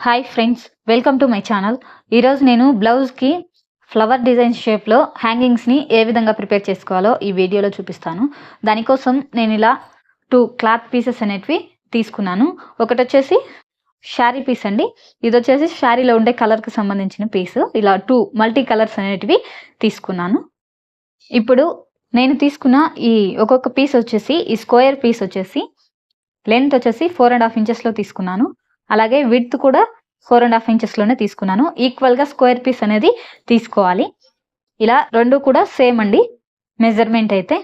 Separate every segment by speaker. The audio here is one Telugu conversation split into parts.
Speaker 1: Hi friends, welcome to my channel. ఈరోజు నేను బ్లౌజ్కి ఫ్లవర్ డిజైన్ షేప్లో హ్యాంగింగ్స్ని ఏ విధంగా ప్రిపేర్ చేసుకోవాలో ఈ వీడియోలో చూపిస్తాను. దానికోసం నేను ఇలా 2 క్లాత్ పీసెస్ అనేటివి తీసుకున్నాను. ఒకటి వచ్చేసి శారీ పీస్ అండి, ఇది వచ్చేసి శారీలో ఉండే కలర్కి సంబంధించిన పీస్. ఇలా 2 మల్టీ కలర్స్ అనేటివి తీసుకున్నాను. ఇప్పుడు నేను తీసుకున్న ఈ ఒక్కొక్క పీస్ వచ్చేసి, ఈ స్క్వేర్ పీస్ వచ్చేసి లెంత్ వచ్చేసి 4.5 ఇంచెస్లో తీసుకున్నాను. అలాగే విడ్త్ కూడా 4.5 ఇంచెస్లోనే తీసుకున్నాను. ఈక్వల్గా స్క్వేర్ పీస్ అనేది తీసుకోవాలి. ఇలా రెండు కూడా సేమ్ అండి మెజర్మెంట్ అయితే.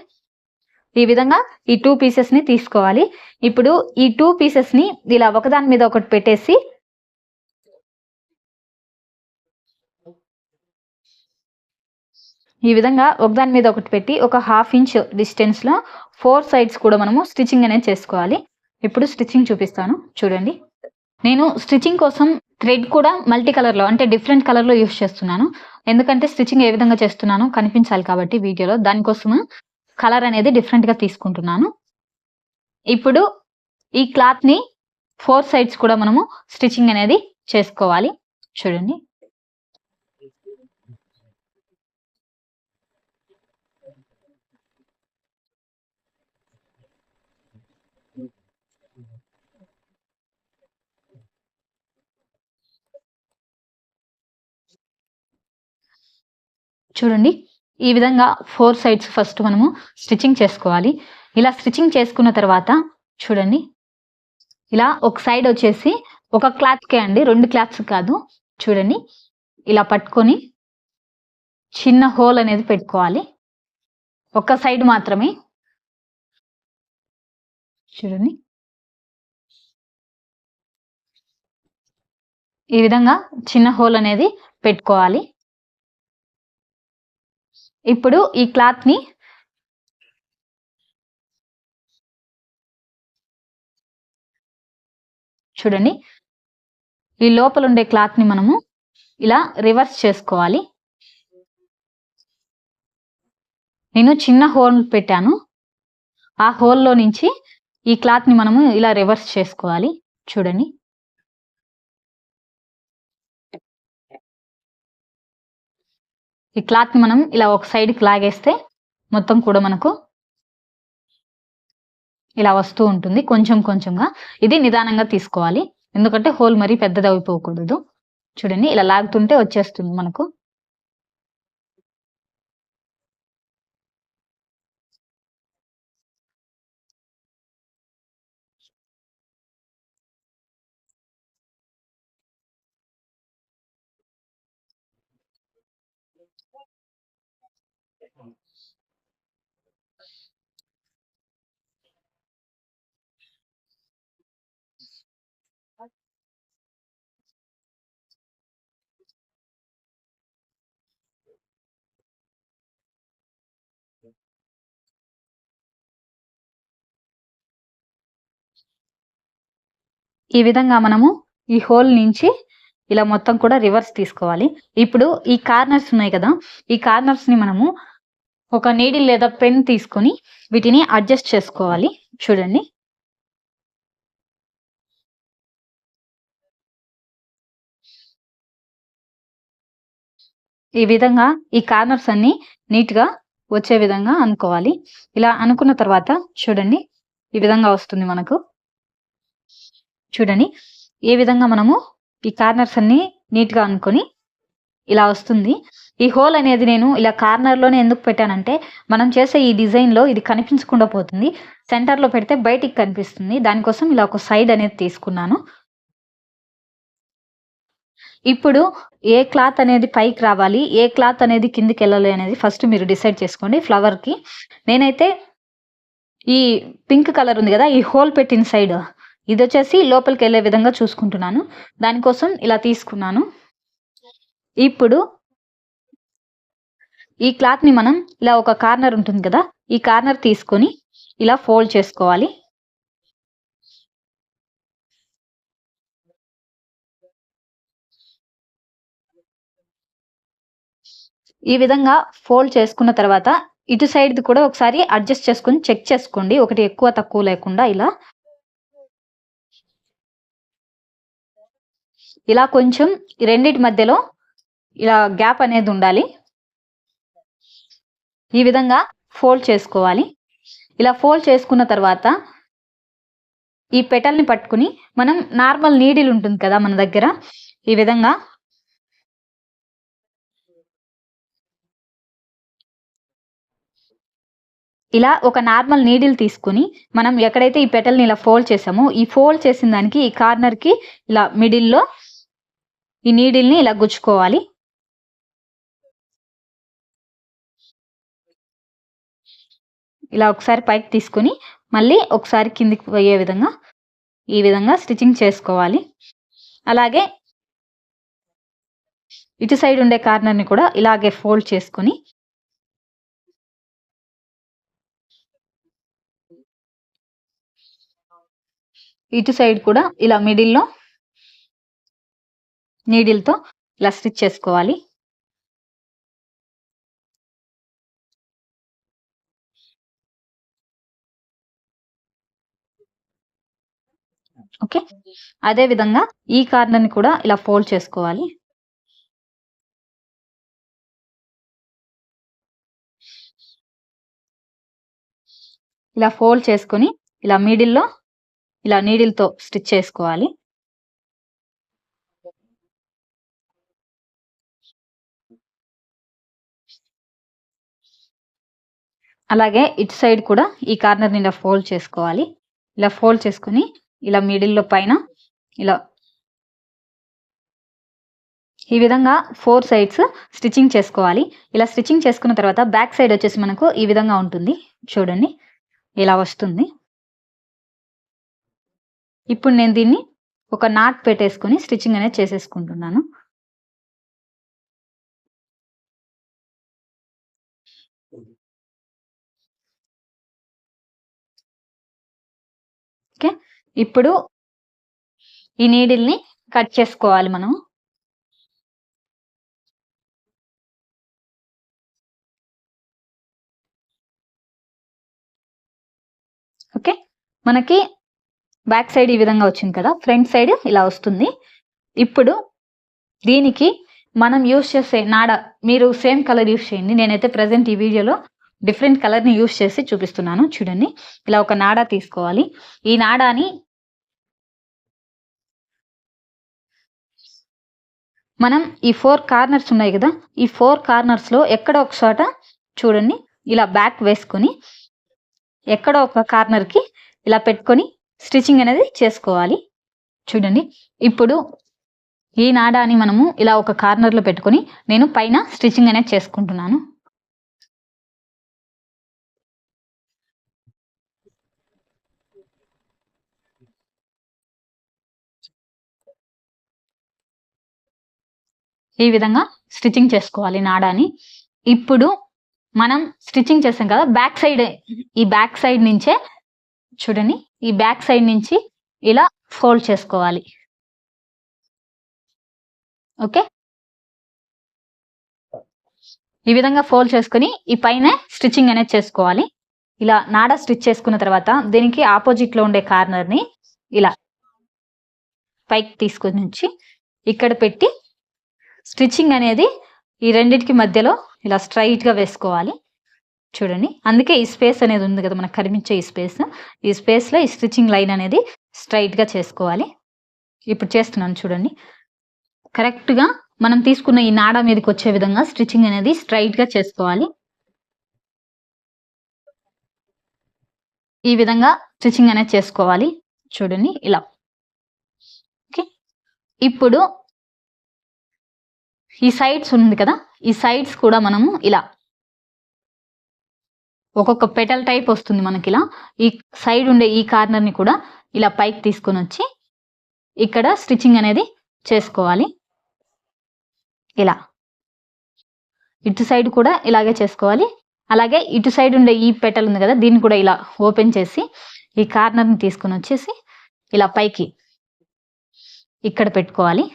Speaker 1: ఈ విధంగా ఈ 2 పీసెస్ని తీసుకోవాలి. ఇప్పుడు ఈ 2 పీసెస్ని ఇలా ఒకదాని మీద ఒకటి పెట్టేసి ఈ విధంగా ఒకదాని మీద ఒకటి పెట్టి ఒక 1/2 ఇంచ్ డిస్టెన్స్లో 4 సైడ్స్ కూడా మనము స్టిచ్చింగ్ అనేది చేసుకోవాలి. ఇప్పుడు స్టిచ్చింగ్ చూపిస్తాను చూడండి. నేను స్టిచ్చింగ్ కోసం థ్రెడ్ కూడా మల్టీ కలర్లో, అంటే డిఫరెంట్ కలర్లో యూస్ చేస్తున్నాను. ఎందుకంటే స్టిచ్చింగ్ ఏ విధంగా చేస్తున్నానో కనిపించాలి కాబట్టి వీడియోలో, దానికోసం కలర్ అనేది డిఫరెంట్గా తీసుకుంటున్నాను. ఇప్పుడు ఈ క్లాత్ని 4 సైడ్స్ కూడా మనము స్టిచ్చింగ్ అనేది చేసుకోవాలి. చూడండి. చూడండి, ఈ విధంగా 4 సైడ్స్ ఫస్ట్ మనము స్టిచ్చింగ్ చేసుకోవాలి. ఇలా స్టిచ్చింగ్ చేసుకున్న తర్వాత చూడండి, ఇలా ఒక సైడ్ వచ్చేసి ఒక క్లాత్కే అండి, 2 క్లాత్స్ కాదు. చూడండి, ఇలా పట్టుకొని చిన్న హోల్ అనేది పెట్టుకోవాలి. ఒక సైడ్ మాత్రమే. చూడండి, ఈ విధంగా చిన్న హోల్ అనేది పెట్టుకోవాలి. ఇప్పుడు ఈ క్లాత్ని చూడండి, ఈ లోపల ఉండే క్లాత్ని మనము ఇలా రివర్స్ చేసుకోవాలి. నేను చిన్న హోల్ పెట్టాను, ఆ హోల్లో నుంచి ఈ క్లాత్ని మనము ఇలా రివర్స్ చేసుకోవాలి. చూడండి, ఈ క్లాత్ని మనం ఇలా ఒక సైడ్కి లాగేస్తే మొత్తం కూడా మనకు ఇలా వస్తూ ఉంటుంది కొంచెం కొంచెంగా. ఇది నిదానంగా తీసుకోవాలి, ఎందుకంటే హోల్ మరీ పెద్దది అయిపోకూడదు. చూడండి, ఇలా లాగుతుంటే వచ్చేస్తుంది మనకు. ఈ విధంగా మనము ఈ హోల్ నుంచి ఇలా మొత్తం కూడా రివర్స్ తీసుకోవాలి. ఇప్పుడు ఈ కార్నర్స్ ఉన్నాయి కదా, ఈ కార్నర్స్ ని మనము ఒక నీడిల్ లేదా పెన్ తీసుకొని వీటిని అడ్జస్ట్ చేసుకోవాలి. చూడండి, ఈ విధంగా ఈ కార్నర్స్ అన్ని నీట్ గా వచ్చే విధంగా అనుకోవాలి. ఇలా అనుకున్న తర్వాత చూడండి, ఈ విధంగా వస్తుంది మనకు. చూడండి, ఏ విధంగా మనము ఈ కార్నర్స్ అన్ని నీట్ గా అనుకొని ఇలా వస్తుంది. ఈ హోల్ అనేది నేను ఇలా కార్నర్ లోనే ఎందుకు పెట్టానంటే, మనం చేసే ఈ డిజైన్ లో ఇది కనిపించకుండా పోతుంది, సెంటర్ లో పెడితే బయటికి కనిపిస్తుంది. దానికోసం ఇలా ఒక సైడ్ అనేది తీసుకున్నాను. ఇప్పుడు ఏ క్లాత్ అనేది పైకి రావాలి, ఏ క్లాత్ అనేది కిందికి వెళ్ళాలి అనేది ఫస్ట్ మీరు డిసైడ్ చేసుకోండి. ఫ్లవర్ కి నేనైతే ఈ పింక్ కలర్ ఉంది కదా, ఈ హోల్ పెట్టిన సైడ్ ఇది వచ్చేసి లోపలికి వెళ్ళే విధంగా చూసుకుంటున్నాను. దానికోసం ఇలా తీసుకున్నాను. ఇప్పుడు ఈ క్లాత్ ని మనం ఇలా ఒక కార్నర్ ఉంటుంది కదా, ఈ కార్నర్ తీసుకొని ఇలా ఫోల్డ్ చేసుకోవాలి. ఈ విధంగా ఫోల్డ్ చేసుకున్న తర్వాత ఇటు సైడ్ కూడా ఒకసారి అడ్జస్ట్ చేసుకొని చెక్ చేసుకోండి, ఒకటి ఎక్కువ తక్కువ లేకుండా. ఇలా ఇలా కొంచెం రెండిటి మధ్యలో ఇలా గ్యాప్ అనేది ఉండాలి. ఈ విధంగా ఫోల్డ్ చేసుకోవాలి. ఇలా ఫోల్డ్ చేసుకున్న తర్వాత ఈ పెటల్ని పట్టుకుని మనం నార్మల్ నీడిల్ ఉంటుంది కదా మన దగ్గర, ఈ విధంగా ఇలా ఒక నార్మల్ నీడిల్ తీసుకుని మనం ఎక్కడైతే ఈ పెటల్ని ఇలా ఫోల్డ్ చేసామో ఈ ఫోల్డ్ చేసిన దానికి ఈ కార్నర్కి ఇలా మిడిల్లో ఈ నీడిల్ని ఇలా గుచ్చుకోవాలి. ఇలా ఒకసారి పైకి తీసుకుని మళ్ళీ ఒకసారి కిందికి పోయే విధంగా ఈ విధంగా స్టిచ్చింగ్ చేసుకోవాలి. అలాగే ఇటు సైడ్ ఉండే కార్నర్ని కూడా ఇలాగే ఫోల్డ్ చేసుకొని ఇటు సైడ్ కూడా ఇలా మిడిల్లో నీడిల్తో ఇలా స్టిచ్ చేసుకోవాలి. ఓకే, అదే విధంగా ఈ కార్నర్ని కూడా ఇలా ఫోల్డ్ చేసుకోవాలి. ఇలా ఫోల్డ్ చేసుకొని ఇలా మిడిల్లో ఇలా నీడిల్తో స్టిచ్ చేసుకోవాలి. అలాగే ఇటు సైడ్ కూడా ఈ కార్నర్ని ఇలా ఫోల్డ్ చేసుకోవాలి. ఇలా ఫోల్డ్ చేసుకొని ఇలా మిడిల్లో పైన ఇలా ఈ విధంగా 4 సైడ్స్ స్టిచ్చింగ్ చేసుకోవాలి. ఇలా స్టిచ్చింగ్ చేసుకున్న తర్వాత బ్యాక్ సైడ్ వచ్చేసి మనకు ఈ విధంగా ఉంటుంది. చూడండి, ఇలా వస్తుంది. ఇప్పుడు నేను దీన్ని ఒక నాట్ పెట్టేసుకొని స్టిచ్చింగ్ అనేది చేసేసుకుంటున్నాను. ఓకే, ఇప్పుడు ఈ నీడిల్ని కట్ చేసుకోవాలి మనం. ఓకే, మనకి బ్యాక్ సైడ్ ఈ విధంగా వచ్చింది కదా, ఫ్రంట్ సైడ్ ఇలా వస్తుంది. ఇప్పుడు దీనికి మనం యూస్ చేసే నాడ మీరు సేమ్ కలర్ యూస్ చేయండి. నేనైతే ప్రజెంట్ ఈ వీడియోలో డిఫరెంట్ కలర్ని యూస్ చేసి చూపిస్తున్నాను. చూడండి, ఇలా ఒక నాడా తీసుకోవాలి. ఈ నాడాని మనం ఈ 4 కార్నర్స్ ఉన్నాయి కదా, ఈ 4 కార్నర్స్లో ఎక్కడో ఒక చోట చూడండి ఇలా బ్యాక్ వేసుకొని ఎక్కడో ఒక కార్నర్కి ఇలా పెట్టుకొని స్టిచ్చింగ్ అనేది చేసుకోవాలి. చూడండి, ఇప్పుడు ఈ నాడాని మనము ఇలా ఒక కార్నర్లో పెట్టుకొని నేను పైన స్టిచ్చింగ్ అనేది చేసుకుంటున్నాను. ఈ విధంగా స్టిచ్చింగ్ చేసుకోవాలి నాడాని. ఇప్పుడు మనం స్టిచ్చింగ్ చేసాం కదా, బ్యాక్ సైడ్ ఈ బ్యాక్ సైడ్ నుంచే చూడండి, ఈ బ్యాక్ సైడ్ నుంచి ఇలా ఫోల్డ్ చేసుకోవాలి. ఓకే, ఈ విధంగా ఫోల్డ్ చేసుకొని ఈ పైన స్టిచ్చింగ్ అనేది చేసుకోవాలి. ఇలా నాడా స్టిచ్ చేసుకున్న తర్వాత దీనికి ఆపోజిట్లో ఉండే కార్నర్ని ఇలా పైకి తీసుకొని వచ్చి ఇక్కడ పెట్టి స్టిచ్చింగ్ అనేది ఈ రెండిటికి మధ్యలో ఇలా స్ట్రైట్గా వేసుకోవాలి. చూడండి, అందుకే ఈ స్పేస్ అనేది ఉంది కదా మనకు కనిపించే ఈ స్పేస్లో ఈ స్టిచ్చింగ్ లైన్ అనేది స్ట్రైట్గా చేసుకోవాలి. ఇప్పుడు చేస్తున్నాను చూడండి, కరెక్ట్గా మనం తీసుకున్న ఈ నాడా మీదకి వచ్చే విధంగా స్టిచ్చింగ్ అనేది స్ట్రైట్గా చేసుకోవాలి. ఈ విధంగా స్టిచ్చింగ్ అనేది చేసుకోవాలి. చూడండి ఇలా. ఓకే, ఇప్పుడు ఈ సైడ్స్ ఉంది కదా, ఈ సైడ్స్ కూడా మనము ఇలా ఒక్కొక్క పెటల్ టైప్ వస్తుంది మనకి. ఇలా ఈ సైడ్ ఉండే ఈ కార్నర్ని కూడా ఇలా పైకి తీసుకొని వచ్చి ఇక్కడ స్టిచ్చింగ్ అనేది చేసుకోవాలి. ఇలా ఇటు సైడ్ కూడా ఇలాగే చేసుకోవాలి. అలాగే ఇటు సైడ్ ఉండే ఈ పెటల్ ఉంది కదా, దీన్ని కూడా ఇలా ఓపెన్ చేసి ఈ కార్నర్ని తీసుకొని వచ్చేసి ఇలా పైకి ఇక్కడ పెట్టుకోవాలి.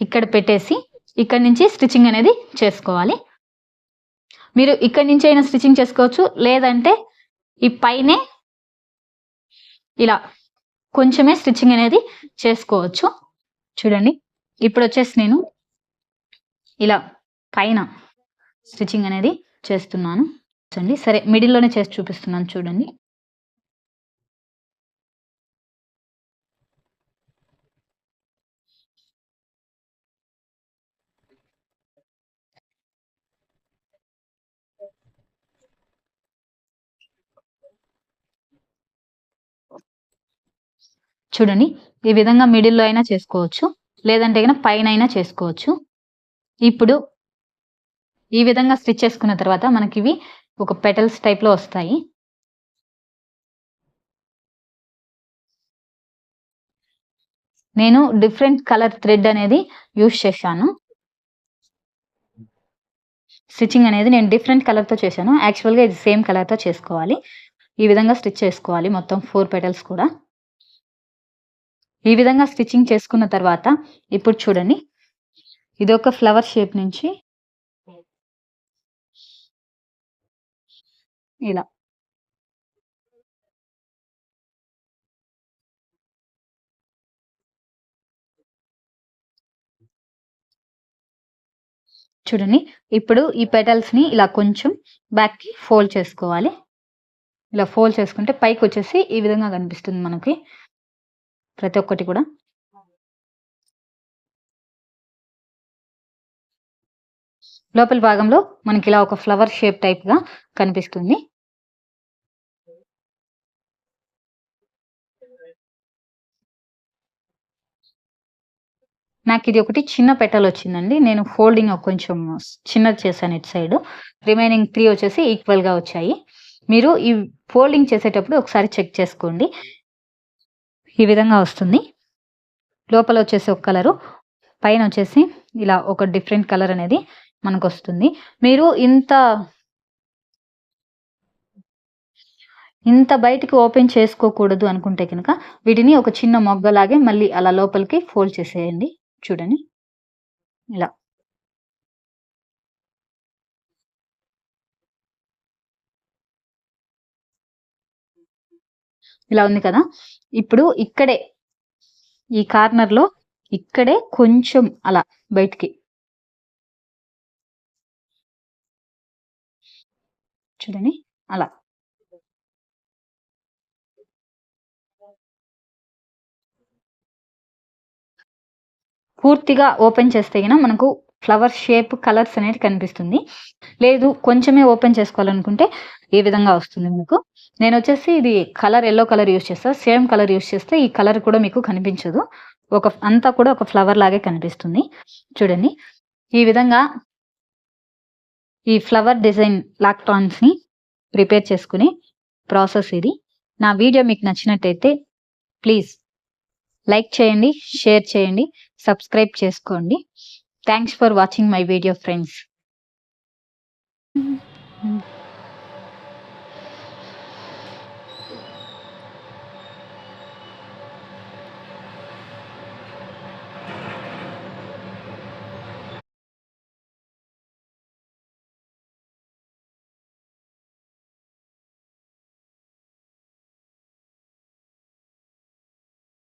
Speaker 1: ఇక్కడ పెట్టేసి ఇక్కడ నుంచి స్టిచ్చింగ్ అనేది చేసుకోవాలి. మీరు ఇక్కడి నుంచి అయినా స్టిచ్చింగ్ చేసుకోవచ్చు, లేదంటే ఈ పైనే ఇలా కొంచెమే స్టిచ్చింగ్ అనేది చేసుకోవచ్చు. చూడండి ఇప్పుడు వచ్చేసి నేను ఇలా పైన స్టిచ్చింగ్ అనేది చేస్తున్నాను. సరే మిడిల్‌లోనే చేసి చూపిస్తున్నాను చూడండి. చూడండి ఈ విధంగా మిడిల్‌లో అయినా చేసుకోవచ్చు. లేదంటే గనక పైనైనా చేసుకోవచ్చు. ఇప్పుడు ఈ విధంగా స్టిచ్ చేసుకున్న తర్వాత మనకివి ఒక పెటల్స్ టైప్‌లో వస్తాయి. నేను డిఫరెంట్ కలర్ థ్రెడ్ అనేది యూజ్ చేశాను. స్టిచ్చింగ్ అనేది నేను డిఫరెంట్ కలర్‌తో చేశాను. యాక్చువల్‌గా ఇది సేమ్ కలర్‌తో చేసుకోవాలి. ఈ విధంగా స్టిచ్ చేసుకోవాలి మొత్తం 4 పెటల్స్ కూడా. ఈ విధంగా స్టిచ్చింగ్ చేసుకున్న తర్వాత ఇప్పుడు చూడండి. ఇదొక ఫ్లవర్ షేప్ నుంచి ఇలా చూడండి. ఇప్పుడు ఈ పెటల్స్‌ని ఇలా కొంచెం బ్యాక్‌కి ఫోల్డ్ చేసుకోవాలి. ఇలా ఫోల్డ్ చేసుకుంటే పైకొచ్చేసి ఈ విధంగా కనిపిస్తుంది మనకి. ప్రతి ఒక్కటి కూడా. లోపలి భాగంలో మనకిలా ఒక ఫ్లవర్ షేప్ టైప్‌గా కనిపిస్తుంది. నాకిది ఒకటి చిన్న పెటలొచ్చిందండి. నేను ఫోల్డింగ్ కొంచెం చిన్నది చేశాను ఇటు సైడు. రిమైనింగ్ 3 వచ్చేసి ఈక్వల్‌గా వచ్చాయి. మీరు ఈ ఫోల్డింగ్ చేసేటప్పుడు ఒకసారి చెక్ చేసుకోండి. ఈ విధంగా వస్తుంది. లోపలొచ్చేసి ఒక కలరు, పైనొచ్చేసి ఇలా ఒక డిఫరెంట్ కలర్ అనేది మనకొస్తుంది. మీరు ఇంత బయటికి ఓపెన్ చేసుకోకూడదు అనుకుంటే గనక వీటిని ఒక చిన్న మొగ్గలాగే మళ్ళీ అలా లోపలికి ఫోల్డ్ చేసేయండి. చూడండి. ఇలా. ఇలా ఉంది కదా! ఇప్పుడు ఇక్కడే ఈ కార్నర్‌లో ఇక్కడే కొంచెం అలా బయటికి చూడండి. అలా. పూర్తిగా ఓపెన్ చేస్తే గిన మనకు ఫ్లవర్ షేప్ కలర్స్ అనేది కనిపిస్తుంది. లేదు కొంచెమే ఓపెన్ చేసుకోవాలనుకుంటే ఈ విధంగా వస్తుంది మీకు. నేనొచ్చేసి ఇది కలర్ యెల్లో కలర్ యూజ్ చేస్తా. సేమ్ కలర్ యూజ్ చేస్తే ఈ కలర్ కూడా మీకు కనిపించదు. అంతా కూడా ఒక ఫ్లవర్ లాగే కనిపిస్తుంది. చూడండి. ఈ విధంగా ఈ ఫ్లవర్ డిజైన్ లాక్‌టాన్స్‌ని ప్రిపేర్ చేసుకునే ప్రాసెస్ ఇది. నా వీడియో మీకు నచ్చినట్టయితే ప్లీజ్ లైక్ చేయండి, షేర్ చేయండి, సబ్స్క్రైబ్ చేసుకోండి. Thanks for watching my video friends.